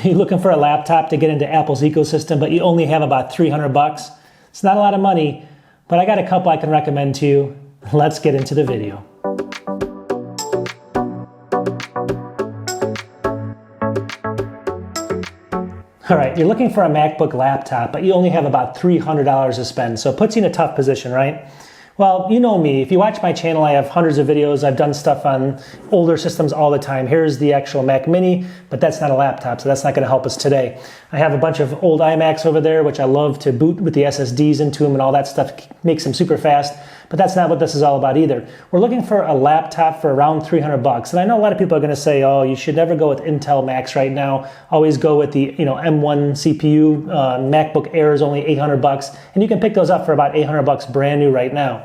You're looking for a laptop to get into Apple's ecosystem, but you only have about 300 bucks. It's not a lot of money, but I got a couple I can recommend to you. Let's get into the video. All right, you're looking for a MacBook laptop, but you only have about $300 to spend, so it puts you in a tough position, right? Well, you know me. If you watch my channel, I have hundreds of videos. I've done stuff on older systems all the time. Here's the actual Mac Mini, but that's not a laptop, so that's not going to help us today. I have a bunch of old iMacs over there, which I love to boot with the SSDs into them, and all that stuff makes them super fast, but that's not what this is all about either. We're looking for a laptop for around 300 bucks, and I know a lot of people are going to say, oh, you should never go with Intel Macs right now. Always go with the M1 CPU. MacBook Air is only 800 bucks, and you can pick those up for about 800 bucks brand new right now.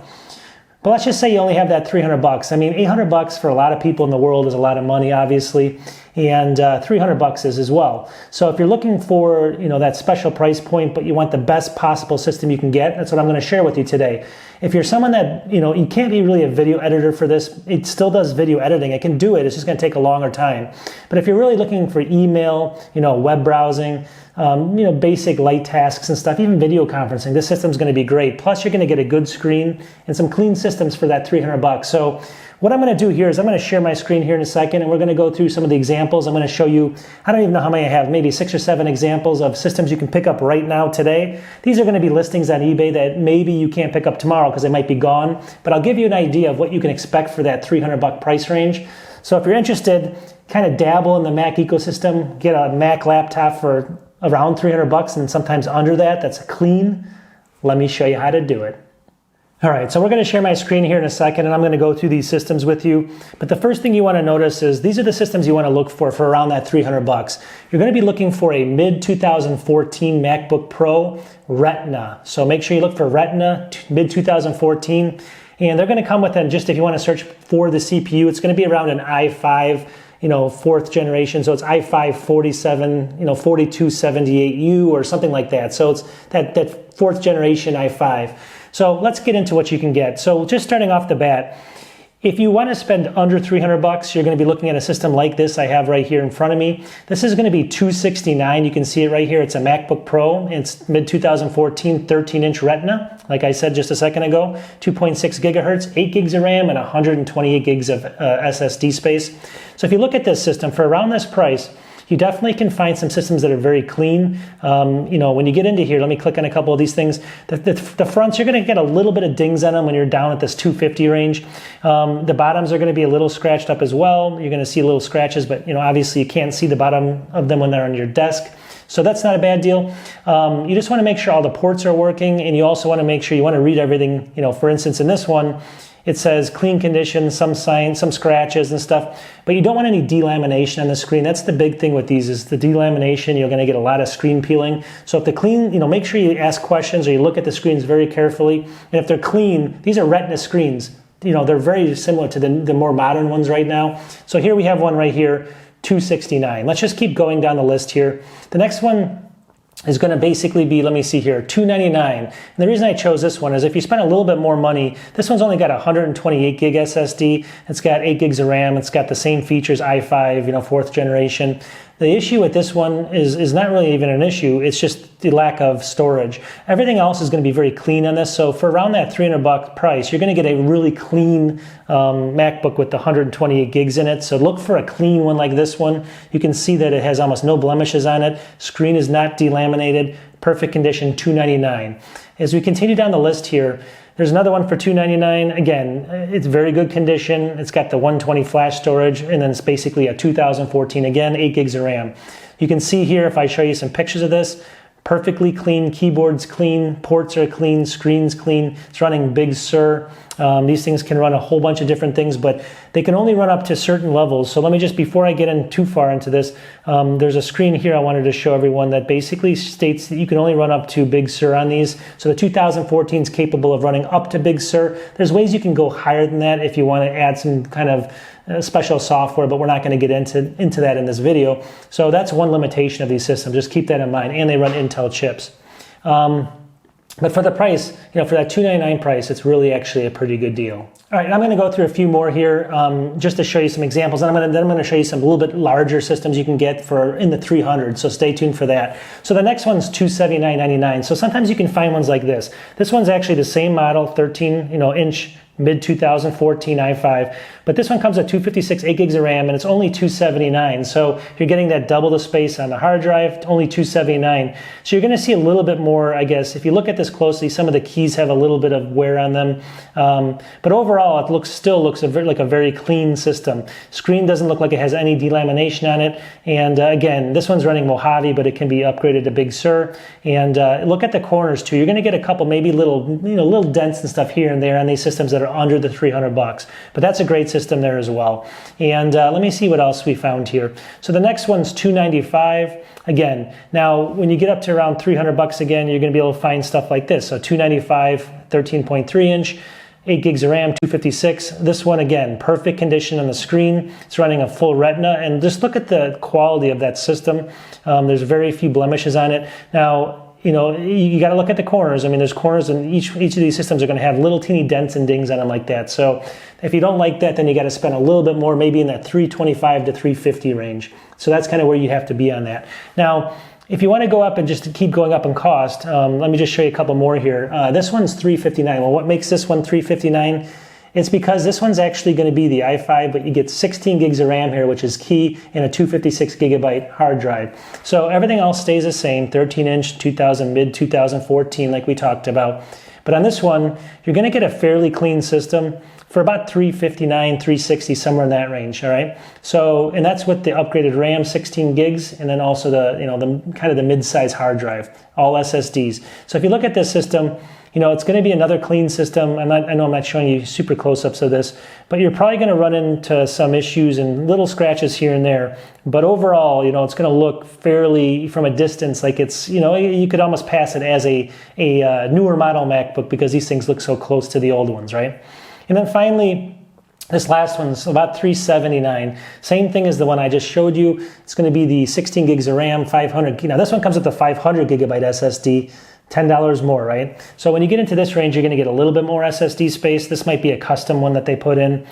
But let's just say you only have that 300 bucks. I mean, 800 bucks for a lot of people in the world is a lot of money, obviously, and 300 bucks is as well. So if you're looking for, that special price point, but you want the best possible system you can get, that's what I'm going to share with you today. If you're someone that, you can't be really a video editor for this, it still does video editing. It can do it. It's just going to take a longer time. But if you're really looking for email, web browsing, basic light tasks and stuff, even video conferencing, this system's going to be great. Plus, you're going to get a good screen and some clean systems for that 300 bucks. So what I'm going to do here is I'm going to share my screen here in a second, and we're going to go through some of the examples. I'm going to show you, I don't even know how many I have, maybe 6 or 7 examples of systems you can pick up right now today. These are going to be listings on eBay that maybe you can't pick up tomorrow because they might be gone, but I'll give you an idea of what you can expect for that 300 buck price range. So if you're interested, kind of dabble in the Mac ecosystem, get a Mac laptop for around 300 bucks and sometimes under that, that's clean. Let me show you how to do it. All right, so we're going to share my screen here in a second, and I'm going to go through these systems with you. But the first thing you want to notice is these are the systems you want to look for around that 300 bucks. You're going to be looking for a mid-2014 MacBook Pro Retina. So make sure you look for Retina mid-2014. And they're going to come with, and just if you want to search for the CPU, it's going to be around an i5, 4th generation. So it's i5 4278U or something like that. So it's that 4th generation i5. So let's get into what you can get. So just starting off the bat, if you want to spend under 300 bucks, you're going to be looking at a system like this I have right here in front of me. This is going to be $269. You can see it right here. It's a MacBook Pro. It's mid-2014 13-inch Retina, like I said just a second ago, 2.6 gigahertz, 8 gigs of RAM, and 128 gigs of SSD space. So if you look at this system, for around this price, you definitely can find some systems that are very clean. When you get into here, let me click on a couple of these things. The fronts, you're going to get a little bit of dings on them when you're down at this 250 range. The bottoms are going to be a little scratched up as well. You're going to see little scratches, but obviously you can't see the bottom of them when they're on your desk. So that's not a bad deal. You just want to make sure all the ports are working, and you also want to make sure you want to read everything. For instance, in this one, it says clean condition, some signs, some scratches and stuff, but you don't want any delamination on the screen. That's the big thing with these is the delamination. You're going to get a lot of screen peeling. So if the clean, make sure you ask questions or you look at the screens very carefully. And if they're clean, these are Retina screens. They're very similar to the more modern ones right now. So here we have one right here, $269. Let's just keep going down the list here. The next one is going to basically be, let me see here, $299. And the reason I chose this one is if you spend a little bit more money, this one's only got a 128 gig SSD. It's got 8 gigs of RAM. It's got the same features, i5, 4th generation. The issue with this one is not really even an issue. It's just the lack of storage. Everything else is going to be very clean on this. So for around that 300 buck price, you're going to get a really clean MacBook with the 128 gigs in it. So look for a clean one like this one. You can see that it has almost no blemishes on it. Screen is not delaminated. Perfect condition, $299. As we continue down the list here, there's another one for $299. Again, it's very good condition. It's got the 120 flash storage, and then it's basically a 2014, again, 8 gigs of RAM. You can see here, if I show you some pictures of this, perfectly clean, keyboard's clean, ports are clean, screen's clean. It's running Big Sur. These things can run a whole bunch of different things, but they can only run up to certain levels. So let me just, before I get in too far into this, there's a screen here I wanted to show everyone that basically states that you can only run up to Big Sur on these. So the 2014 is capable of running up to Big Sur. There's ways you can go higher than that if you want to add some kind of special software, but we're not going to get into that in this video. So that's one limitation of these systems. Just keep that in mind. And they run Intel chips. But for the price, for that $299 price, it's really actually a pretty good deal. All right, I'm going to go through a few more here just to show you some examples. And then I'm going to show you some a little bit larger systems you can get for in the 300s. So stay tuned for that. So the next one's $279.99. So sometimes you can find ones like this. This one's actually the same model, 13-inch mid 2014 i5, but this one comes with 256, 8 gigs of RAM, and it's only $279. So you're getting that double the space on the hard drive, only $279. So you're going to see a little bit more, I guess. If you look at this closely, some of the keys have a little bit of wear on them, but overall it still looks like a very clean system. Screen doesn't look like it has any delamination on it, and again, this one's running Mojave, but it can be upgraded to Big Sur. And look at the corners too. You're going to get a couple maybe little dents and stuff here and there on these systems that are under the $300, but that's a great system there as well. And let me see what else we found here. So the next one's $295. Again, now when you get up to around $300 again, you're going to be able to find stuff like this. So $295, 13.3-inch, 8 gigs of RAM, 256. This one, again, perfect condition on the screen. It's running a full Retina, and just look at the quality of that system. There's very few blemishes on it. Now, you got to look at the corners. I mean, there's corners, and each of these systems are going to have little teeny dents and dings on them like that. So if you don't like that, then you got to spend a little bit more, maybe in that $325 to $350 range. So that's kind of where you have to be on that. Now, if you want to go up and just keep going up in cost, let me just show you a couple more here. This one's $359. Well, what makes this one $359? It's because this one's actually going to be the i5, but you get 16 gigs of RAM here, which is key, and a 256 gigabyte hard drive. So everything else stays the same, 13-inch, mid 2014, like we talked about. But on this one, you're going to get a fairly clean system for about $359, $360, somewhere in that range, all right? So, and that's with the upgraded RAM, 16 gigs, and then also the kind of the mid-size hard drive, all SSDs. So if you look at this system, it's going to be another clean system. I know I'm not showing you super close-ups of this, but you're probably going to run into some issues and little scratches here and there. But overall, it's going to look fairly, from a distance, like it's, you could almost pass it as a newer model MacBook because these things look so close to the old ones, right? And then finally, this last one's about $379. Same thing as the one I just showed you. It's going to be the 16 gigs of RAM, 500. Now this one comes with the 500 gigabyte SSD. $10 more, right? So when you get into this range, you're going to get a little bit more SSD space. This might be a custom one that they put in.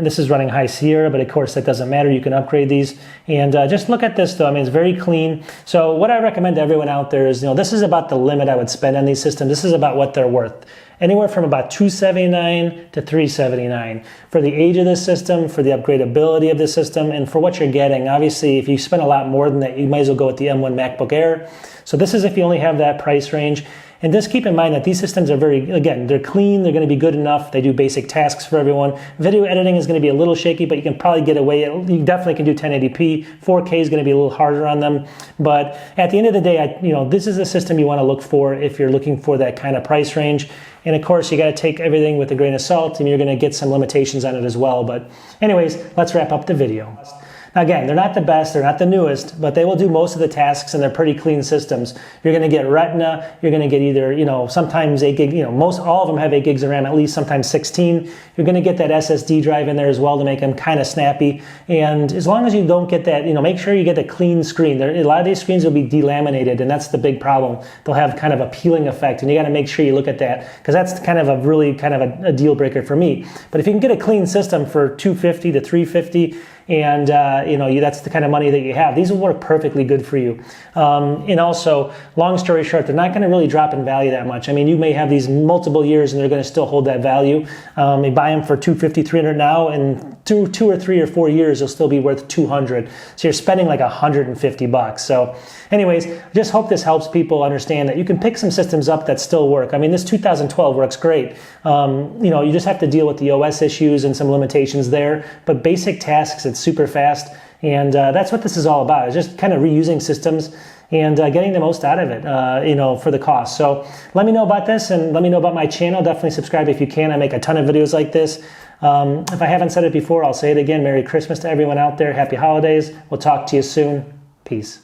This is running High Sierra, but of course that doesn't matter. You can upgrade these. And just look at this though. I mean, it's very clean. So what I recommend to everyone out there is, this is about the limit I would spend on these systems. This is about what they're worth. Anywhere from about $279 to $379 for the age of this system, for the upgradability of the system, and for what you're getting. Obviously, if you spend a lot more than that, you might as well go with the M1 MacBook Air. So this is if you only have that price range. And just keep in mind that these systems are they're clean, they're going to be good enough, they do basic tasks for everyone. Video editing is going to be a little shaky, but you can probably get away. You definitely can do 1080p. 4K is going to be a little harder on them. But at the end of the day, this is a system you want to look for if you're looking for that kind of price range. And of course, you got to take everything with a grain of salt, and you're going to get some limitations on it as well. But anyways, let's wrap up the video. Now again, they're not the best, they're not the newest, but they will do most of the tasks, and they're pretty clean systems. You're going to get Retina, you're going to get either, sometimes 8 gig, all of them have 8 gigs of RAM, at least sometimes 16. You're going to get that SSD drive in there as well to make them kind of snappy. And as long as you don't get that, make sure you get a clean screen. A lot of these screens will be delaminated, and that's the big problem. They'll have kind of a peeling effect, and you got to make sure you look at that, because that's kind of a deal breaker for me. But if you can get a clean system for $250 to $350, and that's the kind of money that you have, these will work perfectly good for you. And also, long story short, they're not going to really drop in value that much. I mean, you may have these multiple years and they're going to still hold that value. You buy them for $250, $300 now, and two or 3 or 4 years, they'll still be worth $200. So you're spending like $150. So anyways, I just hope this helps people understand that you can pick some systems up that still work. I mean, this 2012 works great. You just have to deal with the OS issues and some limitations there, but basic tasks, it's super fast. And that's what this is all about. It's just kind of reusing systems and getting the most out of it, for the cost. So let me know about this, and let me know about my channel. Definitely subscribe if you can. I make a ton of videos like this. If I haven't said it before, I'll say it again. Merry Christmas to everyone out there. Happy holidays. We'll talk to you soon. Peace.